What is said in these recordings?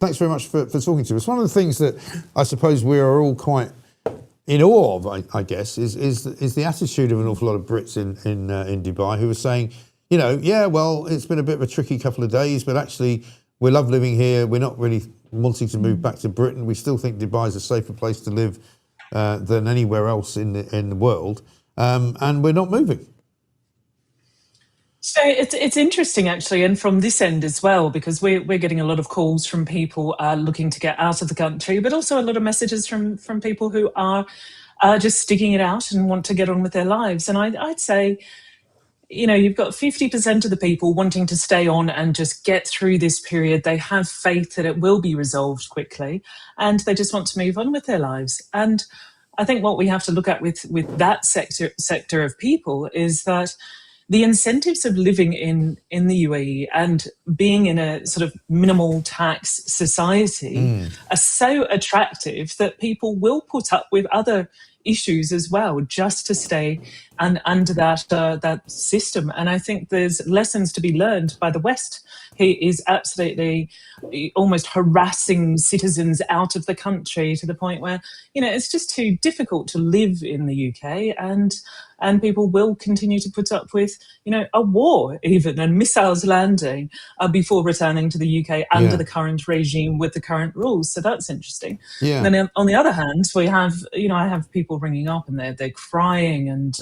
Thanks very much for talking to us. One of the things that I suppose we are all quite in awe of, I guess, is the attitude of an awful lot of Brits in Dubai who are saying, you know, yeah, well, it's been a bit of a tricky couple of days, but actually we love living here. We're not really wanting to move back to Britain. We still think Dubai is a safer place to live than anywhere else in the world, and we're not moving. So it's interesting, actually, and from this end as well, because we're getting a lot of calls from people looking to get out of the country, but also a lot of messages from people who are just sticking it out and want to get on with their lives. And I'd say, you know, you've got 50% of the people wanting to stay on and just get through this period. They have faith that it will be resolved quickly, and they just want to move on with their lives. And I think what we have to look at with that sector of people is that the incentives of living in the UAE and being in a sort of minimal tax society are so attractive that people will put up with other issues as well just to stay and under that system. And I think there's lessons to be learned by the West. He is absolutely almost harassing citizens out of the country to the point where, you know, it's just too difficult to live in the UK, and people will continue to put up with, you know, a war even and missiles landing before returning to the UK under the current regime with the current rules. So that's interesting. Yeah. And then on the other hand, we have, you know, I have people ringing up and they're crying and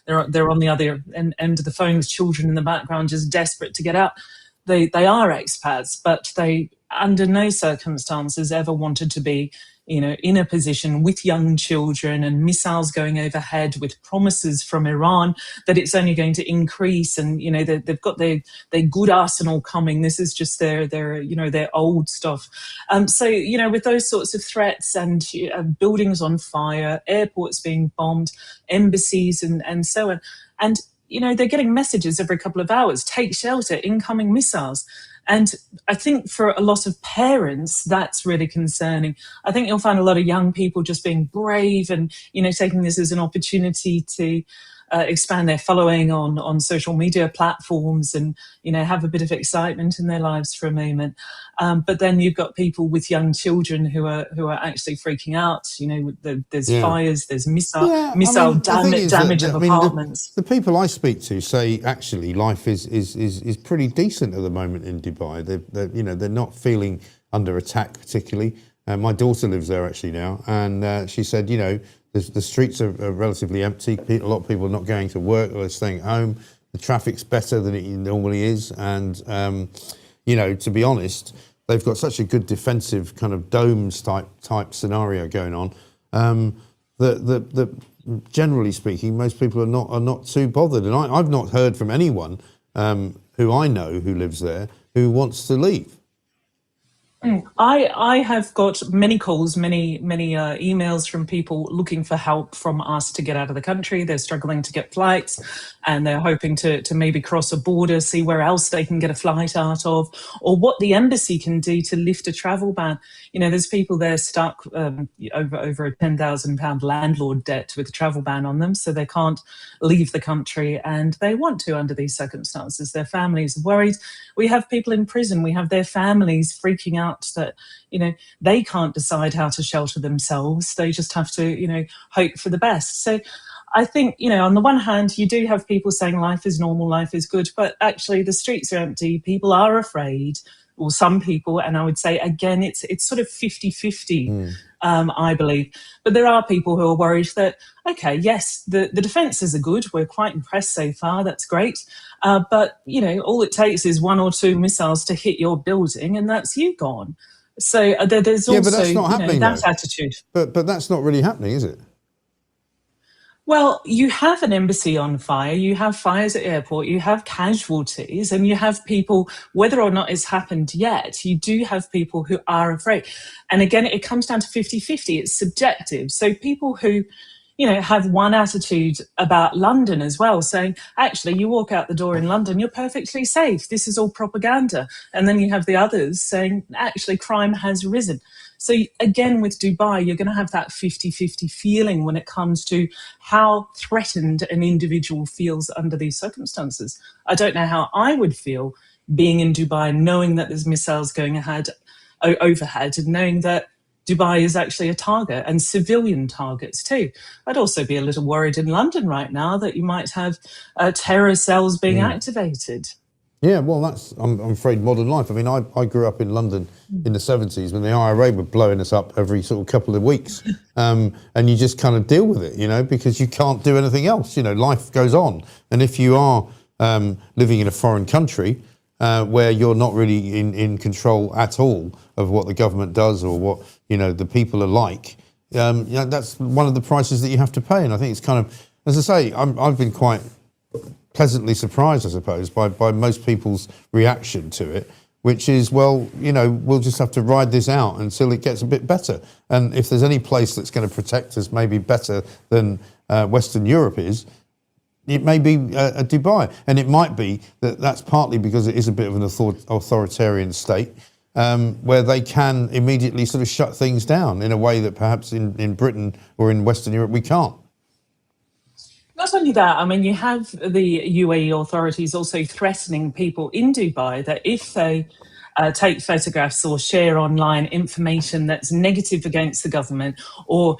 they're on the other end of the phone with children in the background just desperate to get out. They are expats, but they under no circumstances ever wanted to be, you know, in a position with young children and missiles going overhead with promises from Iran that it's only going to increase. And, you know, they've got their good arsenal coming. This is just their you know, their old stuff. So, you know, with those sorts of threats and buildings on fire, airports being bombed, embassies and so on. And, you know, they're getting messages every couple of hours, take shelter, incoming missiles. And I think for a lot of parents, that's really concerning. I think you'll find a lot of young people just being brave and, you know, taking this as an opportunity to expand their following on social media platforms and, you know, have a bit of excitement in their lives for a moment. But then you've got people with young children who are actually freaking out. You know, there's fires, there's missile damage of apartments. The people I speak to say actually life is pretty decent at the moment in Dubai. They're not feeling under attack particularly. My daughter lives there actually now, and she said, you know, the streets are relatively empty. A lot of people are not going to work, they're staying at home. The traffic's better than it normally is. And, you know, to be honest, they've got such a good defensive kind of domes type scenario going on that generally speaking, most people are not too bothered. And I've not heard from anyone who I know who lives there who wants to leave. I have got many calls, many emails from people looking for help from us to get out of the country. They're struggling to get flights and they're hoping to maybe cross a border, see where else they can get a flight out of, or what the embassy can do to lift a travel ban. You know, there's people there stuck over a £10,000 landlord debt with a travel ban on them, so they can't leave the country and they want to under these circumstances. Their families are worried. We have people in prison. We have their families freaking out that, you know, they can't decide how to shelter themselves. They just have to, you know, hope for the best. So I think, you know, on the one hand, you do have people saying life is normal, life is good, but actually the streets are empty. People are afraid, or some people, and I would say, again, it's sort of 50-50, I believe. But there are people who are worried that, okay, yes, the defences are good. We're quite impressed so far. That's great. But, you know, all it takes is one or two missiles to hit your building and that's you gone. So there's also but that's not happening, that attitude. But that's not really happening, is it? Well, you have an embassy on fire, you have fires at airport, you have casualties, and you have people, whether or not it's happened yet, you do have people who are afraid. And again, it comes down to 50-50, it's subjective. So people who, you know, have one attitude about London as well, saying, actually, you walk out the door in London, you're perfectly safe. This is all propaganda. And then you have the others saying, actually, crime has risen. So again, with Dubai, you're going to have that 50-50 feeling when it comes to how threatened an individual feels under these circumstances. I don't know how I would feel being in Dubai, knowing that there's missiles going overhead, and knowing that Dubai is actually a target, and civilian targets too. I'd also be a little worried in London right now that you might have terror cells being activated. Yeah, well, that's, I'm afraid, modern life. I mean, I grew up in London in the 70s when the IRA were blowing us up every sort of couple of weeks. And you just kind of deal with it, you know, because you can't do anything else. You know, life goes on. And if you are living in a foreign country where you're not really in control at all of what the government does or what, you know, the people are like, you know, that's one of the prices that you have to pay. And I think it's kind of, as I say, I've been quite pleasantly surprised, I suppose, by most people's reaction to it, which is, well, you know, we'll just have to ride this out until it gets a bit better. And if there's any place that's going to protect us maybe better than Western Europe is, it may be Dubai. And it might be that that's partly because it is a bit of an authoritarian state where they can immediately sort of shut things down in a way that perhaps in Britain or in Western Europe we can't. Not only that, I mean, you have the UAE authorities also threatening people in Dubai that if they take photographs or share online information that's negative against the government or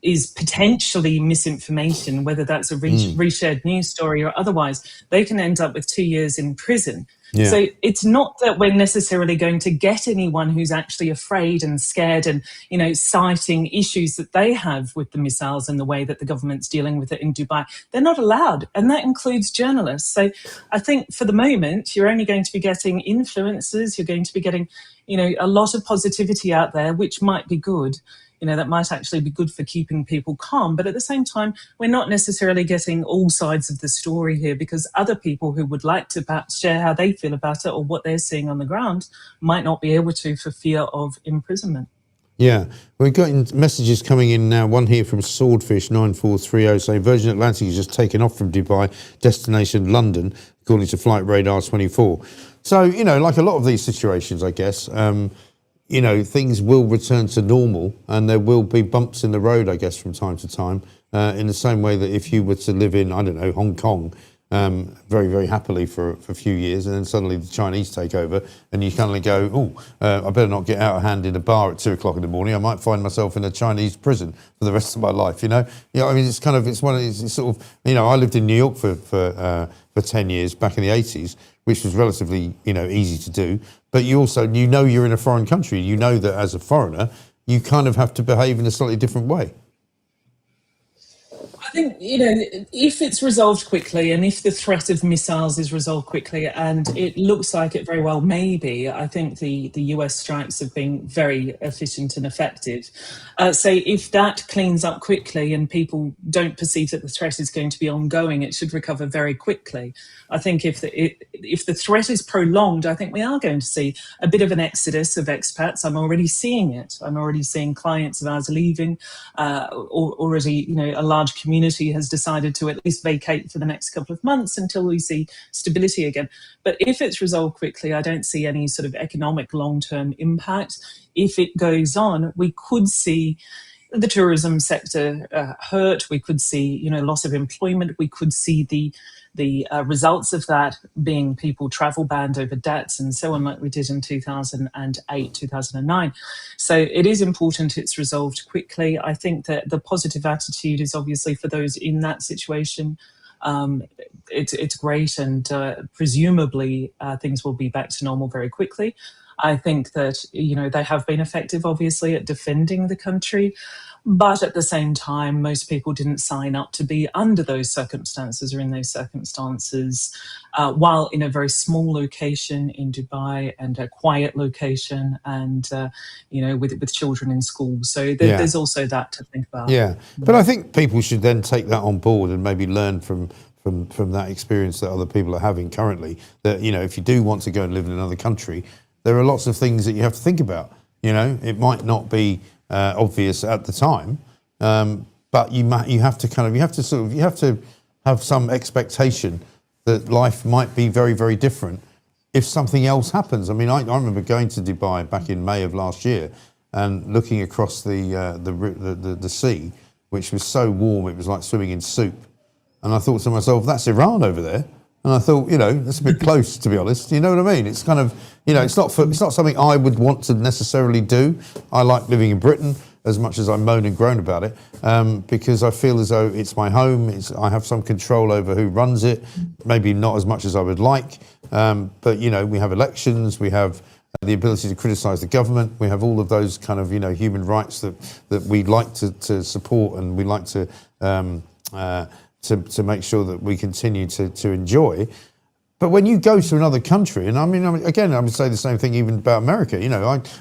is potentially misinformation, whether that's a reshared news story or otherwise, they can end up with 2 years in prison. Yeah. So it's not that we're necessarily going to get anyone who's actually afraid and scared and, you know, citing issues that they have with the missiles and the way that the government's dealing with it in Dubai. They're not allowed, and that includes journalists. So I think for the moment, you're only going to be getting influencers, you're going to be getting, you know, a lot of positivity out there, which might be good. You know, that might actually be good for keeping people calm. But at the same time, we're not necessarily getting all sides of the story here, because other people who would like to perhaps share how they feel about it or what they're seeing on the ground might not be able to for fear of imprisonment. Yeah, we've got messages coming in now. One here from Swordfish 9430 saying Virgin Atlantic has just taken off from Dubai, destination London, according to Flight Radar 24. So, you know, like a lot of these situations, I guess, you know, things will return to normal and there will be bumps in the road, I guess, from time to time, in the same way that if you were to live in, I don't know, Hong Kong, very, very happily for a few years, and then suddenly the Chinese take over and you kind of go, I better not get out of hand in a bar at 2 o'clock in the morning. I might find myself in a Chinese prison for the rest of my life, you know? You know, I mean, it's kind of, it's one of these, it's sort of, you know, I lived in New York for 10 years back in the 80s, which was relatively, you know, easy to do. But you also, you know, you're in a foreign country. You know that as a foreigner, you kind of have to behave in a slightly different way. I think, you know, if it's resolved quickly and if the threat of missiles is resolved quickly, and it looks like it very well may be, I think the US strikes have been very efficient and effective. So if that cleans up quickly and people don't perceive that the threat is going to be ongoing, it should recover very quickly. I think if the threat is prolonged, I think we are going to see a bit of an exodus of expats. I'm already seeing it. I'm already seeing clients of ours leaving, already, you know, a large community has decided to at least vacate for the next couple of months until we see stability again. But if it's resolved quickly, I don't see any sort of economic long-term impact. If it goes on, we could see the tourism sector hurt. We could see, you know, loss of employment. We could see the results of that being people travel banned over debts and so on, like we did in 2008, 2009. So it is important it's resolved quickly. I think that the positive attitude is obviously for those in that situation. It's great, and presumably things will be back to normal very quickly. I think that, you know, they have been effective, obviously, at defending the country. But at the same time, most people didn't sign up to be under those circumstances or in those circumstances while in a very small location in Dubai and a quiet location and, you know, with children in school. So there's also that to think about. Yeah, but I think people should then take that on board and maybe learn from that experience that other people are having currently, that, you know, if you do want to go and live in another country, there are lots of things that you have to think about. You know, it might not be obvious at the time, but you have to have some expectation that life might be very, very different if something else happens. I mean, I remember going to Dubai back in May of last year and looking across the sea, which was so warm it was like swimming in soup, and I thought to myself, that's Iran over there. And I thought, that's a bit close, to be honest. You know what I mean? It's kind of, it's not something I would want to necessarily do. I like living in Britain as much as I moan and groan about it, because I feel as though it's my home. I have some control over who runs it, maybe not as much as I would like. But, we have elections, we have the ability to criticise the government. We have all of those kind of, human rights that we like to support, and we like to make sure that we continue to enjoy. But when you go to another country, and I mean, again, I would say the same thing even about America.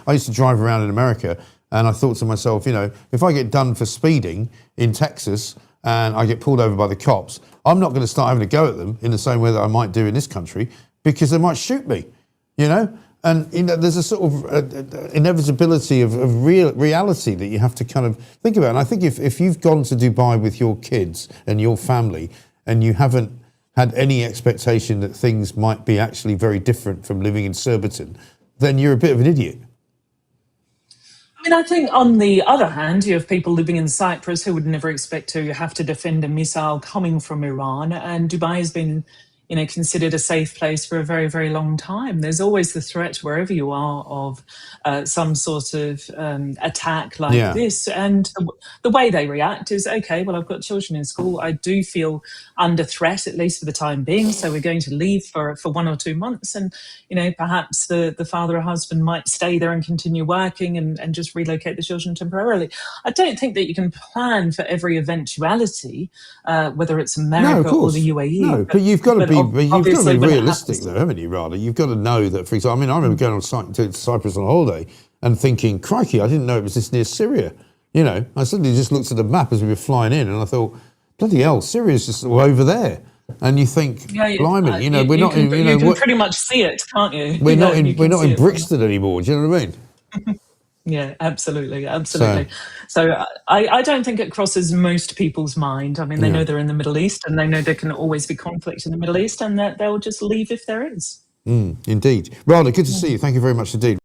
I used to drive around in America, and I thought to myself, if I get done for speeding in Texas and I get pulled over by the cops, I'm not going to start having a go at them in the same way that I might do in this country, because they might shoot me, And there's a sort of inevitability of reality that you have to kind of think about. And I think if you've gone to Dubai with your kids and your family, and you haven't had any expectation that things might be actually very different from living in Surbiton, then you're a bit of an idiot. I mean, I think on the other hand, you have people living in Cyprus who would never expect to have to defend a missile coming from Iran, and Dubai has been considered a safe place for a very, very long time. There's always the threat wherever you are of some sort of attack like this. And the way they react is, okay, well, I've got children in school. I do feel under threat, at least for the time being. So we're going to leave for 1 or 2 months. And, perhaps the father or husband might stay there and continue working and just relocate the children temporarily. I don't think that you can plan for every eventuality, whether it's America or the UAE. No, but you've got to be realistic, though, haven't you, Radha? You've got to know that, for example, I remember going to Cyprus on holiday and thinking, crikey, I didn't know it was this near Syria. I suddenly just looked at the map as we were flying in, and I thought, bloody hell, Syria's just over there. And you think, blimey, we're not in. You can pretty much see it, can't you? We're not in Brixton anymore. Do you know what I mean? Yeah, absolutely. So I don't think it crosses most people's mind. I mean, they know they're in the Middle East, and they know there can always be conflict in the Middle East, and that they'll just leave if there is. Indeed. Radha, good to see you. Thank you very much indeed.